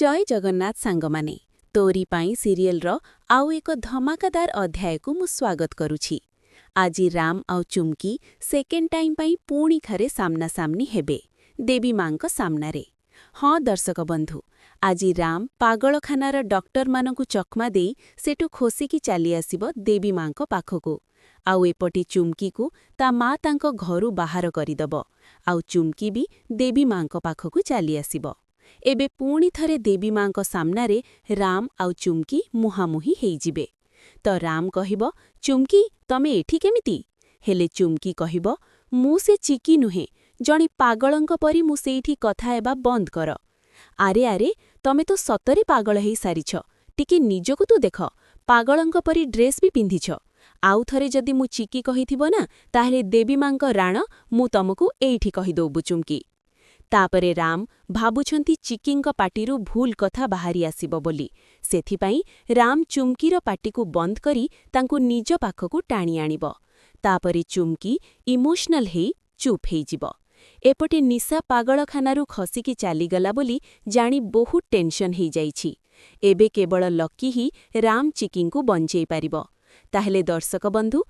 जय जगन्नाथ सांगमाने तोरी पाई सीरियलर आउ एक धमाकादार अध्यायकु मु स्वागत करुछि। आजि राम आउ चुमकी सेकेंड टाइम पाई पुणी थरे सामना सामनी हेबे देवी मांको सामनारे। हाँ दर्शक बंधु, आजि राम पागलखानार डॉक्टर मानकु चकमा देई सेठु खोसिकी चाली आसिबो देवी मांको पाखकु। आउ एपटी चुमकी को ता माँ तांको घरु बाहर करिदबो। आउ चुमकी भी देवी मांको पाखकु चाली आसिबो। एबे पुणी थरे देवी मांको सामनारे राम आउ चुमकी मुहामुही हेइजिबे। तो राम कहिबो, चुमकी तमे एठी केमिति? हेले चुमकी कहिबो, मु से चिकी नुहे, जणे पागलंक परी मु सेठी कथा हेबा बंद कर। आरे आरे तमे तो सतरे पागल हेइ सारिछ, टिके निजकु तु देख, पागलंक परी ड्रेस भी पिंधिछ। आउ थरे जदि मु चिकी कहिथिबो ना, ताहेले देवी मांको राण मु तमकु एठी कहिदोबु चुमकी। तापरे राम भाबुछंती चिकींक पाटिरु भूल कथा बाहारी आसिबो बोली। सेथिपाई राम चुमकीर पाटिकु बंद करी तांकु निज पाखकु टाणी आनिबो। तापरे चुमकी इमोशनल हेई चुप हेइजिबो। एपटे निशा पागलखानारु खसिकी चालीगला बोली जानी बहुत टेंशन हेइ जाइछि। एबे केवल लकी ही राम चिकींकु बंचेई पारिबो। ताहेले दर्शक बंधु,